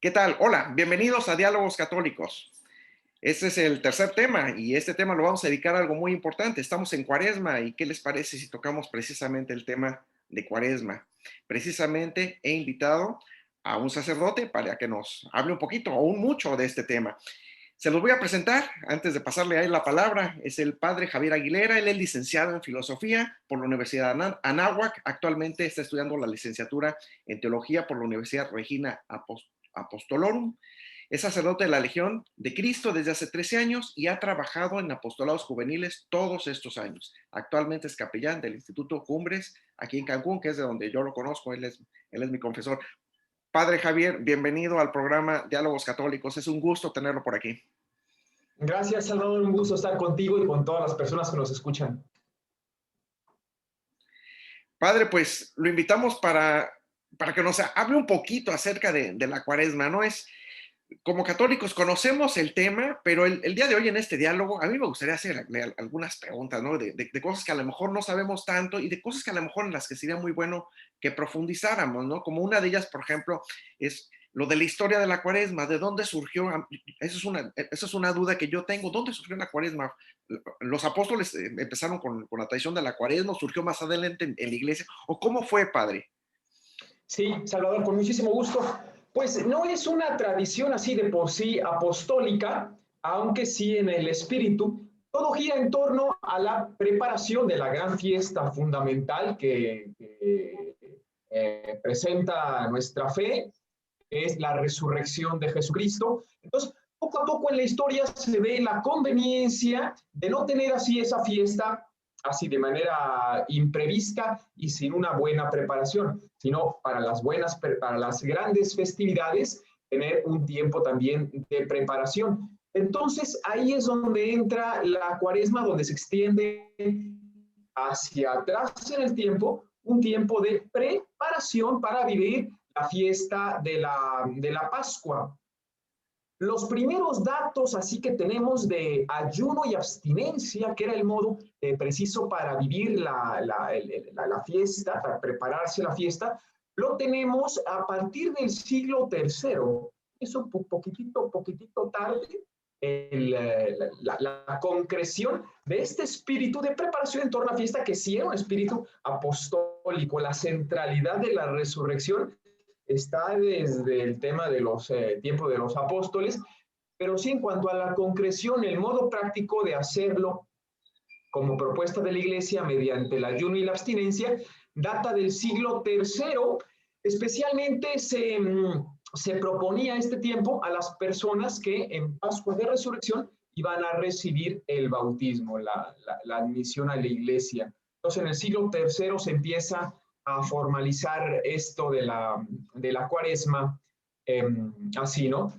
¿Qué tal? Hola, bienvenidos a Diálogos Católicos. Este es el tercer tema y este tema lo vamos a dedicar a algo muy importante. Estamos en Cuaresma y ¿qué les parece si tocamos precisamente el tema de Cuaresma? Precisamente he invitado a un sacerdote para que nos hable un poquito o un mucho de este tema. Se los voy a presentar antes de pasarle a él la palabra. Es el padre Javier Aguilera. Él es licenciado en filosofía por la Universidad de Anáhuac. Actualmente está estudiando la licenciatura en teología por la Universidad Regina Apostolorum. Es sacerdote de la Legión de Cristo desde hace 13 años y ha trabajado en apostolados juveniles todos estos años. Actualmente es capellán del Instituto Cumbres aquí en Cancún, que es de donde yo lo conozco. Él es mi confesor. Padre Javier, bienvenido al programa Diálogos Católicos. Es un gusto tenerlo por aquí. Gracias, Salvador. Un gusto estar contigo y con todas las personas que nos escuchan. Padre, pues lo invitamos para que nos hable un poquito acerca de la Cuaresma, ¿no? Como católicos conocemos el tema, pero el día de hoy en este diálogo a mí me gustaría hacerle algunas preguntas, ¿no? De cosas que a lo mejor no sabemos tanto y de cosas que a lo mejor en las que sería muy bueno que profundizáramos, ¿no? Como una de ellas, por ejemplo, es lo de la historia de la Cuaresma, ¿de dónde surgió? Esa es una duda que yo tengo. ¿Dónde surgió la Cuaresma? ¿Los apóstoles empezaron con la tradición de la Cuaresma? ¿Surgió más adelante en la iglesia? ¿O cómo fue, padre? Sí, Salvador, con muchísimo gusto. Pues no es una tradición así de por sí apostólica, aunque sí en el espíritu. Todo gira en torno a la preparación de la gran fiesta fundamental que presenta nuestra fe, que es la resurrección de Jesucristo. Entonces, poco a poco en la historia se ve la conveniencia de no tener así esa fiesta así de manera imprevista y sin una buena preparación, sino para las grandes festividades, tener un tiempo también de preparación. Entonces, ahí es donde entra la Cuaresma, donde se extiende hacia atrás en el tiempo, un tiempo de preparación para vivir la fiesta de la Pascua. Los primeros datos así que tenemos de ayuno y abstinencia, que era el modo preciso para vivir la fiesta, para prepararse la fiesta, lo tenemos a partir del siglo III. Eso un poquitito tarde, la concreción de este espíritu de preparación en torno a la fiesta, que sí era un espíritu apostólico, la centralidad de la resurrección está desde el tema de los tiempos de los apóstoles, pero sí en cuanto a la concreción, el modo práctico de hacerlo como propuesta de la Iglesia mediante el ayuno y la abstinencia, data del siglo III. Especialmente se proponía este tiempo a las personas que en Pascua de Resurrección iban a recibir el bautismo, la admisión a la Iglesia. Entonces, en el siglo III se empieza a formalizar esto de la Cuaresma, así, ¿no?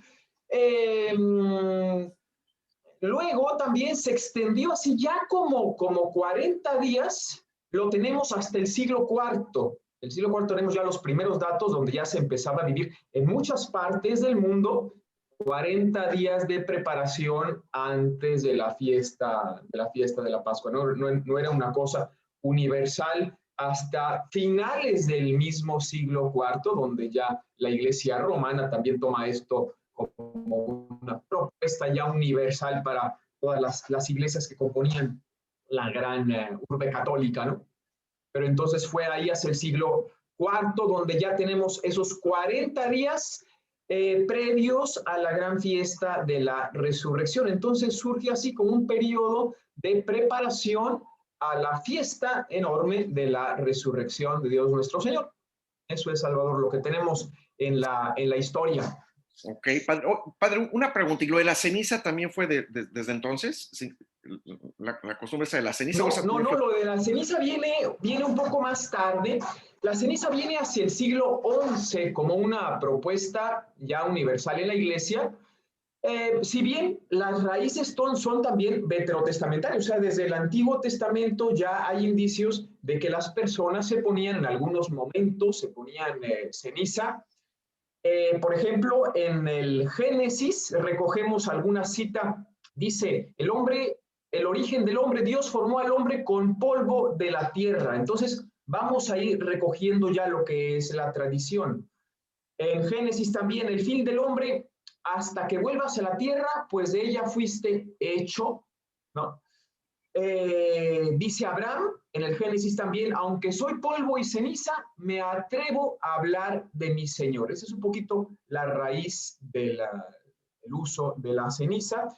Luego también se extendió así ya como 40 días, lo tenemos hasta el siglo IV. El siglo IV tenemos ya los primeros datos donde ya se empezaba a vivir en muchas partes del mundo 40 días de preparación antes de la fiesta de la Pascua. No era una cosa universal hasta finales del mismo siglo IV, donde ya la Iglesia romana también toma esto como una propuesta ya universal para todas las iglesias que componían la gran urbe católica, ¿no? Pero entonces fue ahí hacia el siglo IV donde ya tenemos esos 40 días previos a la gran fiesta de la resurrección. Entonces surge así como un periodo de preparación a la fiesta enorme de la resurrección de Dios nuestro Señor. Eso es, Salvador, lo que tenemos en la historia. Ok, padre, padre, una pregunta. ¿Y lo de la ceniza también fue desde entonces? ¿Sí? La costumbre esa de la ceniza. No, lo de la ceniza viene un poco más tarde. La ceniza viene hacia el siglo XI como una propuesta ya universal en la Iglesia. Si bien las raíces son también veterotestamentarias, o sea, desde el Antiguo Testamento ya hay indicios de que las personas se ponían en algunos momentos, se ponían ceniza. Por ejemplo, en el Génesis recogemos alguna cita, dice, el origen del hombre, Dios formó al hombre con polvo de la tierra. Entonces, vamos a ir recogiendo ya lo que es la tradición. En Génesis también, el fin del hombre, hasta que vuelvas a la tierra, pues de ella fuiste hecho, ¿no? Dice Abraham en el Génesis también, aunque soy polvo y ceniza, me atrevo a hablar de mi Señor. Esa es un poquito la raíz del uso de la ceniza.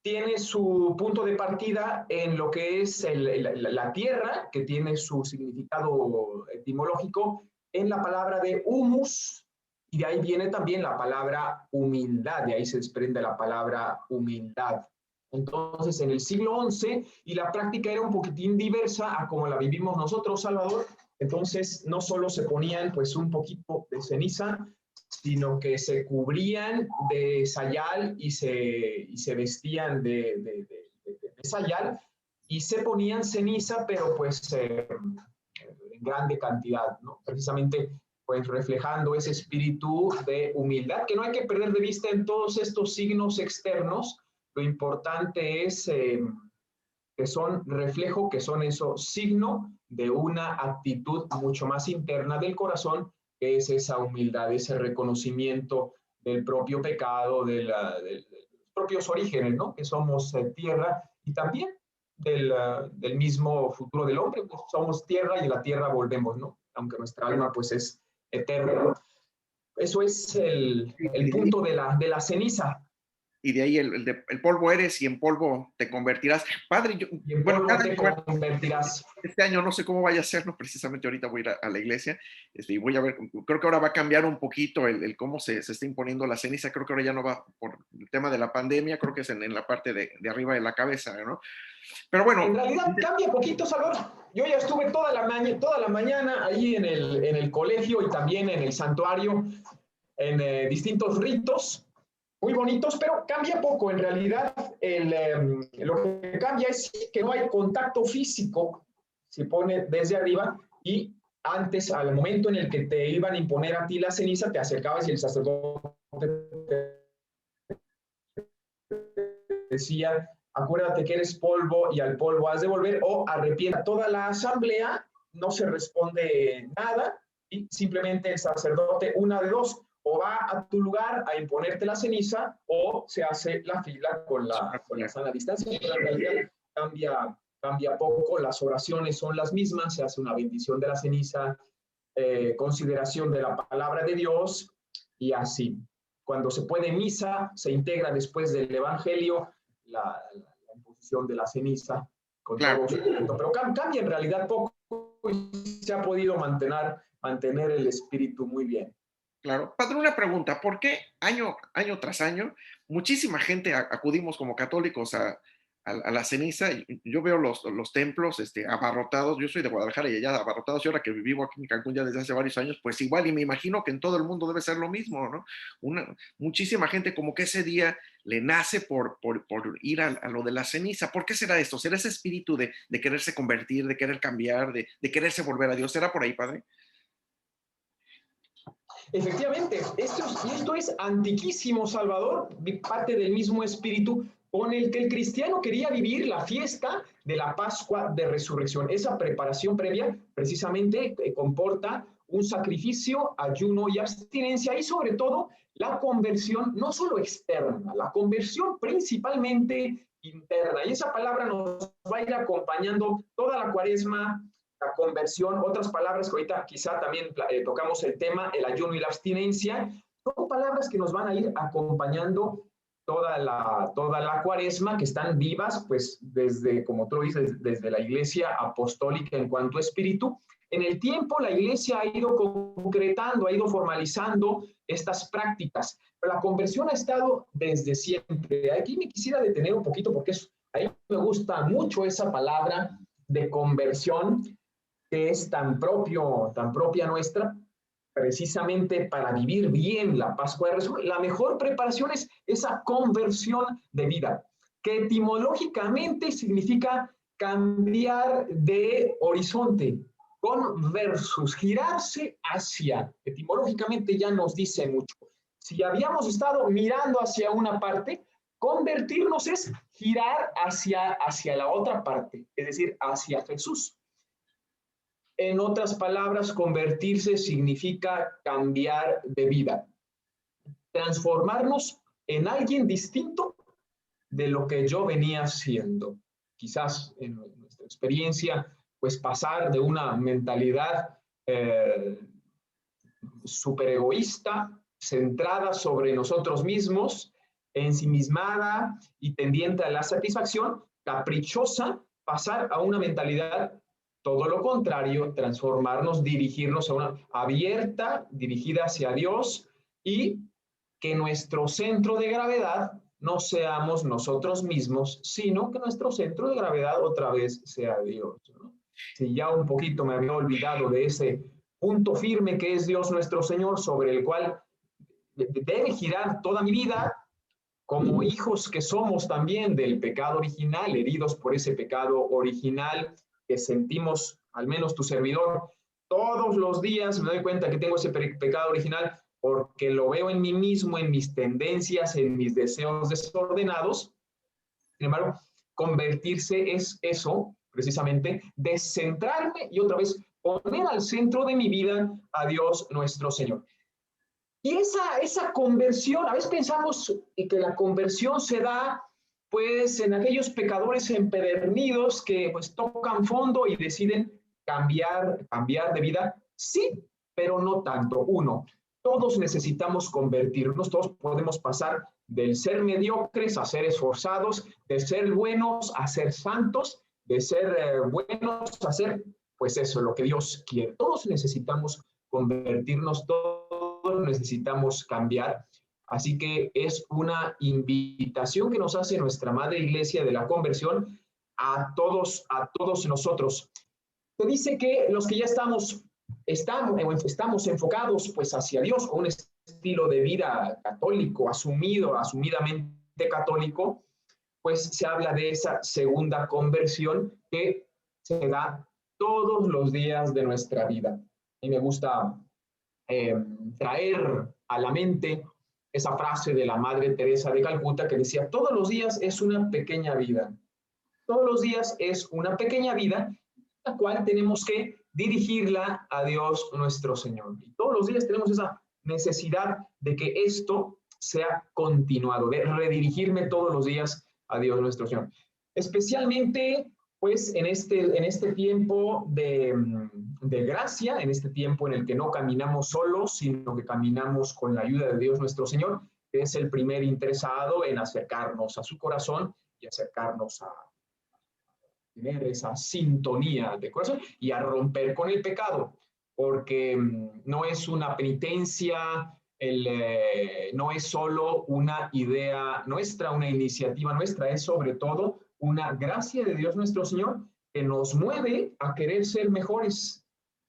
Tiene su punto de partida en lo que es la tierra, que tiene su significado etimológico, en la palabra de humus, y de ahí viene también la palabra humildad, de ahí se desprende la palabra humildad. Entonces, en el siglo XI, y la práctica era un poquitín diversa a como la vivimos nosotros, Salvador, entonces no solo se ponían pues un poquito de ceniza, sino que se cubrían de sayal y se vestían de sayal y se ponían ceniza, pero pues en grande cantidad, ¿no? Precisamente pues reflejando ese espíritu de humildad que no hay que perder de vista en todos estos signos externos. Lo importante es que son reflejo, que son eso, signo de una actitud mucho más interna del corazón, que es esa humildad, ese reconocimiento del propio pecado, de los propios orígenes, ¿no? Que somos tierra y también del mismo futuro del hombre, pues somos tierra y en la tierra volvemos, ¿no? Aunque nuestra alma pues es eterna. Eso es el punto de la ceniza. Y de ahí el polvo eres y en polvo te convertirás. Padre, Y en bueno, polvo cada te año, convertirás. este año no sé cómo vaya a ser, ¿no? Precisamente ahorita voy a ir a la iglesia, y voy a ver, creo que ahora va a cambiar un poquito cómo se está imponiendo la ceniza, creo que ahora ya no va por el tema de la pandemia, creo que es en la parte de arriba de la cabeza, ¿no? Pero En bueno. realidad cambia poquito, Salvador. Yo ya estuve toda la mañana ahí en el colegio y también en el santuario, en distintos ritos muy bonitos, pero cambia poco. En realidad, lo que cambia es que no hay contacto físico, se pone desde arriba y antes, al momento en el que te iban a imponer a ti la ceniza, te acercabas y el sacerdote decía, acuérdate que eres polvo y al polvo has de volver, o arrepienta. Toda la asamblea, no se responde nada y simplemente el sacerdote, una de dos, o va a tu lugar a imponerte la ceniza o se hace la fila con la sana distancia. Pero en realidad cambia poco, las oraciones son las mismas, se hace una bendición de la ceniza, consideración de la palabra de Dios y así. Cuando se puede misa, se integra después del Evangelio la imposición de la ceniza con Claro, todo su momento. Pero cambia en realidad poco y se ha podido mantener el espíritu muy bien. claro. Padre, una pregunta, ¿por qué año tras año muchísima gente acudimos como católicos a la ceniza? Yo veo los templos abarrotados, yo soy de Guadalajara y allá abarrotados, y ahora que vivo aquí en Cancún ya desde hace varios años, pues igual, y me imagino que en todo el mundo debe ser lo mismo, ¿no? Muchísima gente como que ese día le nace por ir a lo de la ceniza. ¿Por qué será esto? ¿Será ese espíritu de quererse convertir, de querer cambiar, de quererse volver a Dios? ¿Será por ahí, Padre? Efectivamente, esto es antiquísimo, Salvador, parte del mismo espíritu con el que el cristiano quería vivir la fiesta de la Pascua de Resurrección. Esa preparación previa precisamente comporta un sacrificio, ayuno y abstinencia y sobre todo la conversión no solo externa, la conversión principalmente interna. Y esa palabra nos va a ir acompañando toda la cuaresma, la conversión, otras palabras que ahorita quizá también tocamos el tema, el ayuno y la abstinencia, son palabras que nos van a ir acompañando toda la cuaresma, que están vivas, pues desde, como tú lo dices, desde la iglesia apostólica en cuanto a espíritu. En el tiempo la iglesia ha ido concretando, ha ido formalizando estas prácticas, pero la conversión ha estado desde siempre. Aquí me quisiera detener un poquito porque a mí me gusta mucho esa palabra de conversión, que es tan propia nuestra, precisamente para vivir bien la Pascua de Resurrección. La mejor preparación es esa conversión de vida, que etimológicamente significa cambiar de horizonte, con versus, girarse hacia. Etimológicamente ya nos dice mucho. Si habíamos estado mirando hacia una parte, convertirnos es girar hacia la otra parte, es decir, hacia Jesús. En otras palabras, convertirse significa cambiar de vida, transformarnos en alguien distinto de lo que yo venía siendo. Quizás en nuestra experiencia, pues pasar de una mentalidad súper egoísta, centrada sobre nosotros mismos, ensimismada y tendiente a la satisfacción, caprichosa, pasar a una mentalidad todo lo contrario, transformarnos, dirigirnos a una abierta, dirigida hacia Dios, y que nuestro centro de gravedad no seamos nosotros mismos, sino que nuestro centro de gravedad otra vez sea Dios, ¿no? Si ya un poquito me había olvidado de ese punto firme que es Dios nuestro Señor, sobre el cual debe girar toda mi vida, como hijos que somos también del pecado original, heridos por ese pecado original que sentimos, al menos tu servidor, todos los días me doy cuenta que tengo ese pecado original porque lo veo en mí mismo, en mis tendencias, en mis deseos desordenados. Sin embargo, convertirse es eso, precisamente, descentrarme y otra vez poner al centro de mi vida a Dios nuestro Señor. Y esa conversión, a veces pensamos que la conversión se da pues en aquellos pecadores empedernidos que pues tocan fondo y deciden cambiar de vida. Sí, pero no tanto. Uno, todos necesitamos convertirnos, todos podemos pasar del ser mediocres a ser esforzados, de ser buenos a ser santos, de ser buenos a ser, pues eso, lo que Dios quiere. Todos necesitamos convertirnos, todos necesitamos cambiar. Así que es una invitación que nos hace nuestra Madre Iglesia de la Conversión a todos nosotros. Se dice que los que ya estamos enfocados pues hacia Dios, con un estilo de vida católico, asumidamente católico, pues se habla de esa segunda conversión que se da todos los días de nuestra vida. Y me gusta traer a la mente esa frase de la Madre Teresa de Calcuta que decía, todos los días es una pequeña vida. Todos los días es una pequeña vida, la cual tenemos que dirigirla a Dios nuestro Señor. Y todos los días tenemos esa necesidad de que esto sea continuado, de redirigirme todos los días a Dios nuestro Señor. Especialmente, pues, en este tiempo de gracia, en este tiempo en el que no caminamos solos, sino que caminamos con la ayuda de Dios nuestro Señor, que es el primer interesado en acercarnos a su corazón y acercarnos a tener esa sintonía de corazón y a romper con el pecado, porque no es una penitencia, no es solo una idea nuestra, una iniciativa nuestra, es sobre todo una gracia de Dios nuestro Señor que nos mueve a querer ser mejores.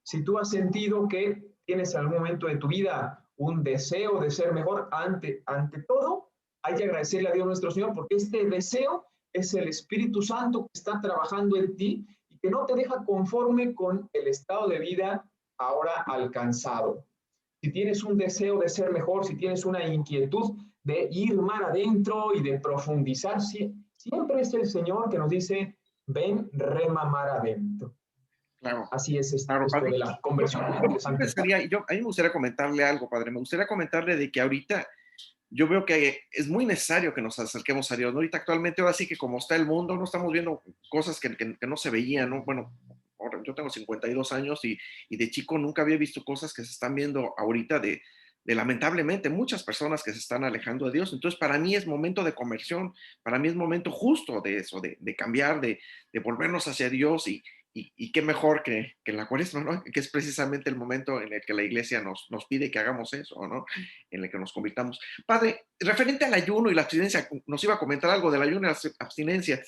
Si tú has sentido que tienes en algún momento de tu vida un deseo de ser mejor, ante todo, hay que agradecerle a Dios nuestro Señor porque este deseo es el Espíritu Santo que está trabajando en ti y que no te deja conforme con el estado de vida ahora alcanzado. Si tienes un deseo de ser mejor, si tienes una inquietud de ir más adentro y de profundizar, siempre es el Señor que nos dice, ven, rema mar adentro. Claro, Así es claro, esto padre. de la conversión. Yo pensaría, a mí me gustaría comentarle algo, padre. Me gustaría comentarle de que ahorita yo veo que es muy necesario que nos acerquemos a Dios, ¿no? Ahorita actualmente, ahora sí que como está el mundo, no estamos viendo cosas que no se veían, ¿no? Bueno, ahora yo tengo 52 años y de chico nunca había visto cosas que se están viendo ahorita de lamentablemente muchas personas que se están alejando de Dios. Entonces, para mí es momento de conversión, para mí es momento justo de eso, de cambiar, de volvernos hacia Dios y qué mejor que en la cuaresma, ¿no? Que es precisamente el momento en el que la iglesia nos pide que hagamos eso, ¿no? En el que nos convirtamos. Padre, referente al ayuno y la abstinencia, nos iba a comentar algo del ayuno y la abstinencia.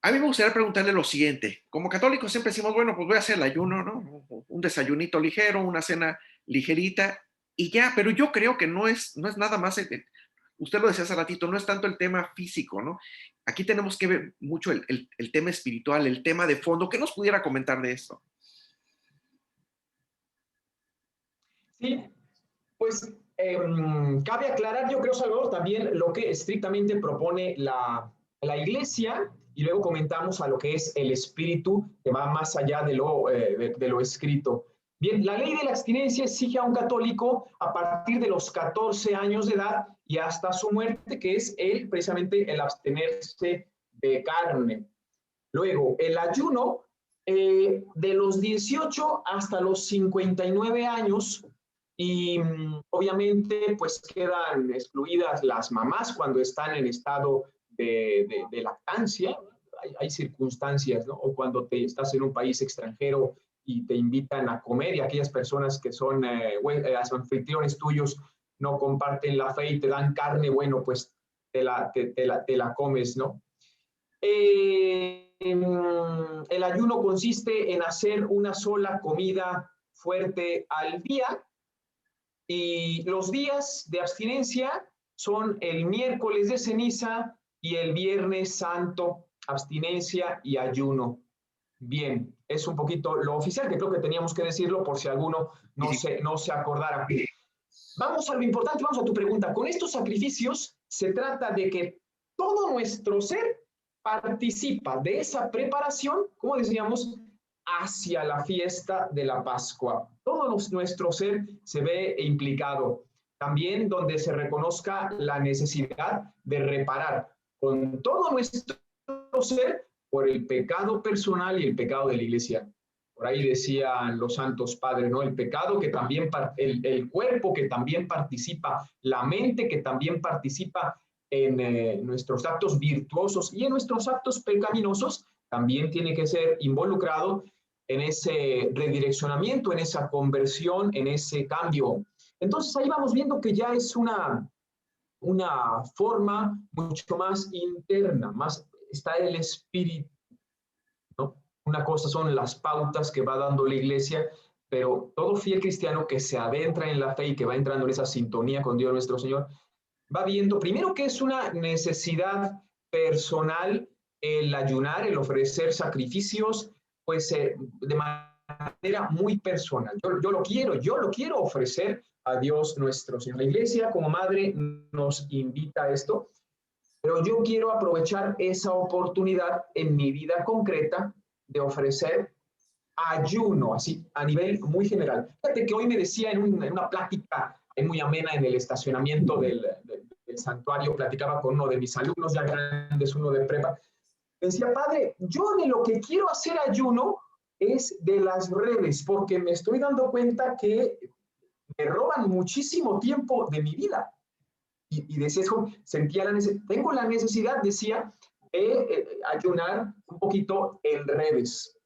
A mí me gustaría preguntarle lo siguiente. Como católicos siempre decimos, bueno, pues voy a hacer el ayuno, ¿no? Un desayunito ligero, una cena ligerita y ya, pero yo creo que no es nada más, usted lo decía hace ratito, no es tanto el tema físico, ¿no? Aquí tenemos que ver mucho el tema espiritual, el tema de fondo. ¿Qué nos pudiera comentar de esto? Sí, pues cabe aclarar, yo creo, Salvador, también lo que estrictamente propone la Iglesia y luego comentamos a lo que es el espíritu, que va más allá de lo escrito. Bien, la ley de la abstinencia exige a un católico a partir de los 14 años de edad y hasta su muerte, que es precisamente el abstenerse de carne. Luego, el ayuno de los 18 hasta los 59 años y obviamente pues quedan excluidas las mamás cuando están en estado de lactancia. Hay circunstancias, ¿no? O cuando estás en un país extranjero y te invitan a comer y aquellas personas que son anfitriones tuyos no comparten la fe y te dan carne, bueno, pues te la comes, ¿no? El ayuno consiste en hacer una sola comida fuerte al día y los días de abstinencia son el miércoles de ceniza y el viernes santo, abstinencia y ayuno. Bien, es un poquito lo oficial, que creo que teníamos que decirlo por si alguno no se acordara. Vamos a lo importante, vamos a tu pregunta. Con estos sacrificios se trata de que todo nuestro ser participa de esa preparación, como decíamos, hacia la fiesta de la Pascua. Todo nuestro ser se ve implicado. También donde se reconozca la necesidad de reparar con todo nuestro ser por el pecado personal y el pecado de la iglesia. Por ahí decían los santos padres, ¿no? El pecado que también, el cuerpo que también participa, la mente que también participa en nuestros actos virtuosos y en nuestros actos pecaminosos, también tiene que ser involucrado en ese redireccionamiento, en esa conversión, en ese cambio. Entonces ahí vamos viendo que ya es una forma mucho más interna, más está el espíritu, ¿no? Una cosa son las pautas que va dando la iglesia, pero todo fiel cristiano que se adentra en la fe y que va entrando en esa sintonía con Dios nuestro Señor, va viendo primero que es una necesidad personal el ayunar, el ofrecer sacrificios, pues de manera muy personal. Yo lo quiero ofrecer a Dios nuestro Señor. La iglesia como madre nos invita a esto, pero yo quiero aprovechar esa oportunidad en mi vida concreta de ofrecer ayuno, así a nivel muy general. Fíjate que hoy me decía en una plática muy amena en el estacionamiento del santuario, platicaba con uno de mis alumnos ya grandes, uno de prepa, me decía, padre, yo de lo que quiero hacer ayuno es de las redes, porque me estoy dando cuenta que me roban muchísimo tiempo de mi vida. Y decía eso, tengo la necesidad, decía, de ayunar un poquito en redes,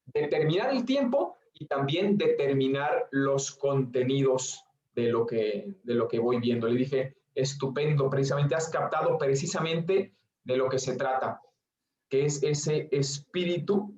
determinar el tiempo y también determinar los contenidos de lo que voy viendo. Le dije, estupendo, precisamente has captado precisamente de lo que se trata, que es ese espíritu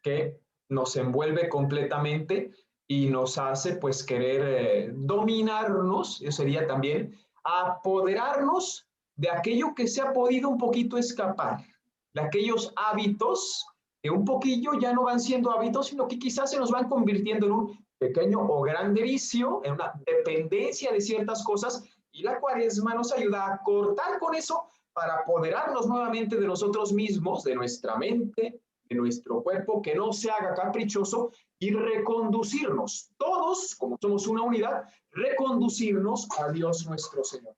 que nos envuelve completamente y nos hace pues querer dominarnos, eso sería también apoderarnos de aquello que se ha podido un poquito escapar, de aquellos hábitos que un poquillo ya no van siendo hábitos, sino que quizás se nos van convirtiendo en un pequeño o grande vicio, en una dependencia de ciertas cosas, y la cuaresma nos ayuda a cortar con eso para apoderarnos nuevamente de nosotros mismos, de nuestra mente, de nuestro cuerpo, que no se haga caprichoso y reconducirnos, todos, como somos una unidad, reconducirnos a Dios nuestro Señor.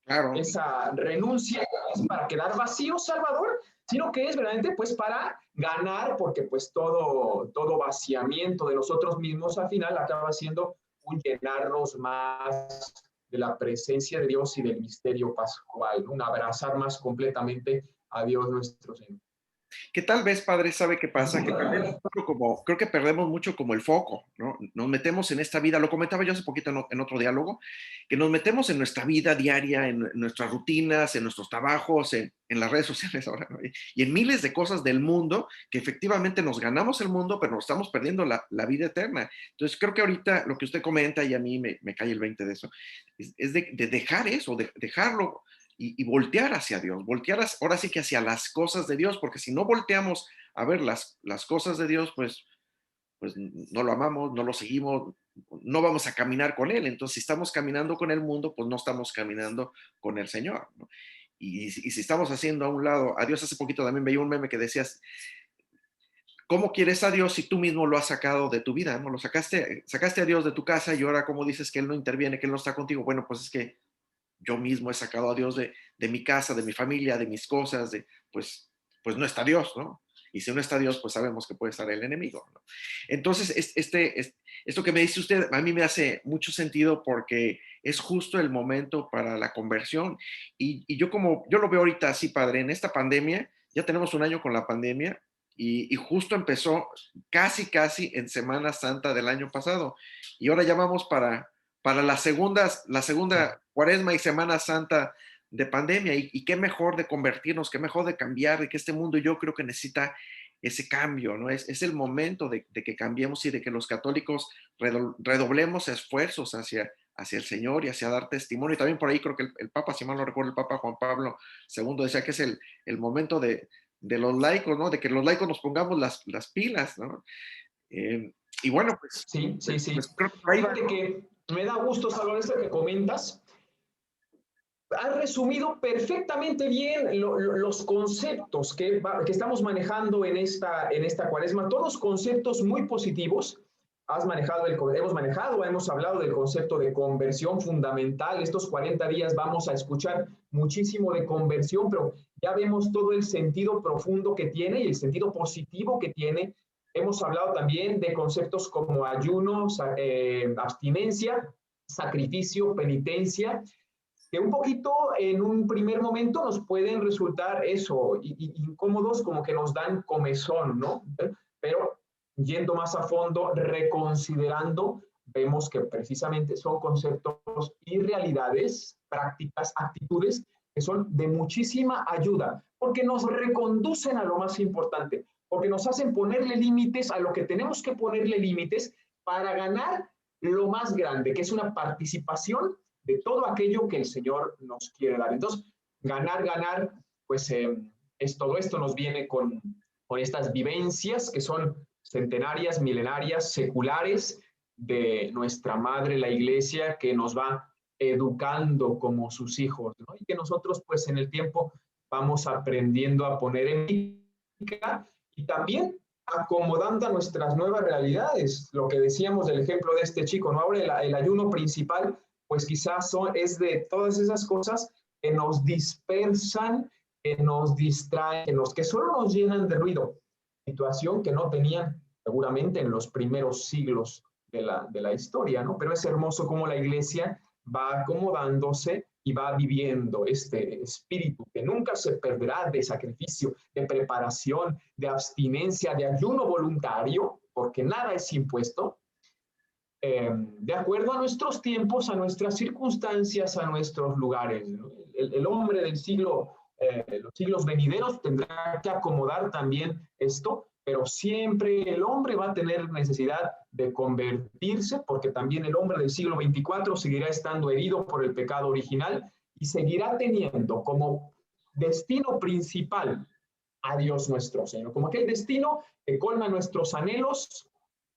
Claro. Esa renuncia no es para quedar vacío, Salvador, sino que es verdaderamente pues para ganar, porque pues todo vaciamiento de nosotros mismos al final acaba siendo un llenarnos más de la presencia de Dios y del misterio pascual, un abrazar más completamente a Dios nuestro Señor. Que tal vez, padre, ¿sabe qué pasa? Que perdemos mucho como, creo que perdemos mucho como el foco, ¿no? Nos metemos en esta vida, lo comentaba yo hace poquito en otro diálogo, que nos metemos en nuestra vida diaria, en nuestras rutinas, en nuestros trabajos, en las redes sociales ahora, ¿no? Y en miles de cosas del mundo, que efectivamente nos ganamos el mundo, pero nos estamos perdiendo la vida eterna. Entonces, creo que ahorita lo que usted comenta, y a mí me cae el 20 de eso, es de dejar eso, de dejarlo y voltear hacia Dios, voltear ahora sí que hacia las cosas de Dios, porque si no volteamos a ver las cosas de Dios, pues no lo amamos, no lo seguimos, no vamos a caminar con Él. Entonces, si estamos caminando con el mundo, pues no estamos caminando con el Señor, ¿no? y si estamos haciendo a un lado a Dios, hace poquito también veía un meme que decías, ¿cómo quieres a Dios si tú mismo lo has sacado de tu vida? ¿No? Lo sacaste a Dios de tu casa y ahora cómo dices que Él no interviene, que Él no está contigo. Bueno, pues es que yo mismo he sacado a Dios de mi casa, de mi familia, de mis cosas, pues no está Dios, ¿no? Y si no está Dios, pues sabemos que puede estar el enemigo, ¿no? Entonces, esto que me dice usted, a mí me hace mucho sentido porque es justo el momento para la conversión. Y yo lo veo ahorita así, padre, en esta pandemia, ya tenemos un año con la pandemia y justo empezó casi en Semana Santa del año pasado. Y ahora ya vamos para la segunda Cuaresma y Semana Santa de pandemia. Y qué mejor de convertirnos, qué mejor de cambiar, de que este mundo yo creo que necesita ese cambio, ¿no? Es el momento de que cambiemos y de que los católicos redoblemos esfuerzos hacia el Señor y hacia dar testimonio. Y también por ahí creo que el Papa, si mal no recuerdo, el Papa Juan Pablo II decía que es el momento de los laicos, ¿no? De que los laicos nos pongamos las pilas, ¿no? Y bueno, Sí, sí, sí. pues creo que por ahí va. Fíjate que me da gusto, Salvador, esto que comentas. Has resumido perfectamente bien los conceptos que estamos manejando en esta cuaresma, todos conceptos muy positivos. Hemos hablado del concepto de conversión fundamental. Estos 40 días vamos a escuchar muchísimo de conversión, pero ya vemos todo el sentido profundo que tiene y el sentido positivo que tiene. Hemos hablado también de conceptos como ayuno, abstinencia, sacrificio, penitencia, que un poquito en un primer momento nos pueden resultar eso, incómodos, como que nos dan comezón, ¿no? Pero yendo más a fondo, reconsiderando, vemos que precisamente son conceptos y realidades, prácticas, actitudes que son de muchísima ayuda, porque nos reconducen a lo más importante, porque nos hacen ponerle límites a lo que tenemos que ponerle límites para ganar lo más grande, que es una participación de todo aquello que el Señor nos quiere dar. Entonces, ganar, pues es todo esto nos viene con estas vivencias que son centenarias, milenarias, seculares de nuestra madre, la Iglesia, que nos va educando como sus hijos, ¿no? Y que nosotros, pues en el tiempo, vamos aprendiendo a poner en práctica y también acomodando a nuestras nuevas realidades. Lo que decíamos del ejemplo de este chico, ¿no? Ahora el ayuno principal pues quizás es de todas esas cosas que nos dispersan, que nos distraen, que solo nos llenan de ruido, situación que no tenían seguramente en los primeros siglos de la historia, ¿no? Pero es hermoso cómo la Iglesia va acomodándose y va viviendo este espíritu que nunca se perderá de sacrificio, de preparación, de abstinencia, de ayuno voluntario, porque nada es impuesto, de acuerdo a nuestros tiempos, a nuestras circunstancias, a nuestros lugares. ¿No? El hombre del los siglos venideros tendrá que acomodar también esto, pero siempre el hombre va a tener necesidad de convertirse, porque también el hombre del siglo XXIV seguirá estando herido por el pecado original y seguirá teniendo como destino principal a Dios nuestro Señor, como aquel destino que colma nuestros anhelos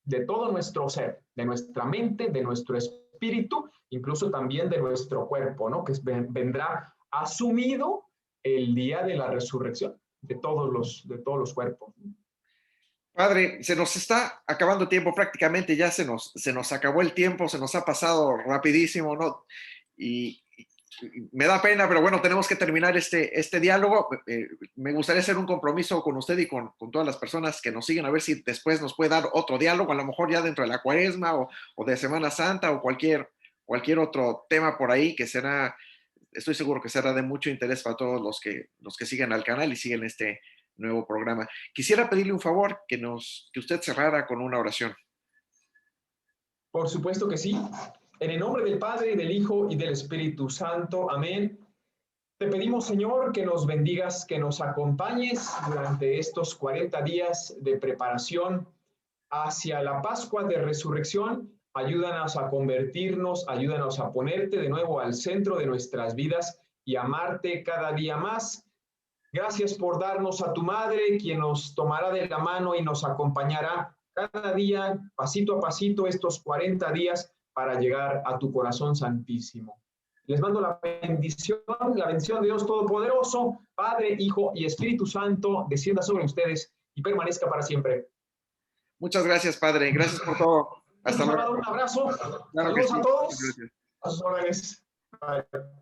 de todo nuestro ser, de nuestra mente, de nuestro espíritu, incluso también de nuestro cuerpo, ¿no? Que vendrá asumido el día de la resurrección de todos los cuerpos. Padre, se nos está acabando el tiempo prácticamente, ya se nos acabó el tiempo, se nos ha pasado rapidísimo, ¿no? Y me da pena, pero bueno, tenemos que terminar este diálogo. Me gustaría hacer un compromiso con usted y con todas las personas que nos siguen, a ver si después nos puede dar otro diálogo, a lo mejor ya dentro de la Cuaresma o de Semana Santa o cualquier otro tema por ahí que será, estoy seguro que será de mucho interés para todos los que siguen al canal y siguen este nuevo programa. Quisiera pedirle un favor, que usted cerrara con una oración. Por supuesto que sí. En el nombre del Padre, del Hijo y del Espíritu Santo. Amén. Te pedimos, Señor, que nos bendigas, que nos acompañes durante estos 40 días de preparación hacia la Pascua de Resurrección. Ayúdanos a convertirnos, ayúdanos a ponerte de nuevo al centro de nuestras vidas y amarte cada día más. Gracias por darnos a tu Madre, quien nos tomará de la mano y nos acompañará cada día, pasito a pasito, estos 40 días para llegar a tu corazón santísimo. Les mando la bendición de Dios Todopoderoso, Padre, Hijo y Espíritu Santo, descienda sobre ustedes y permanezca para siempre. Muchas gracias, Padre. Gracias por todo. Hasta luego. Un abrazo. Claro que Saludos sí. a todos. Gracias. A sus órdenes. Bye.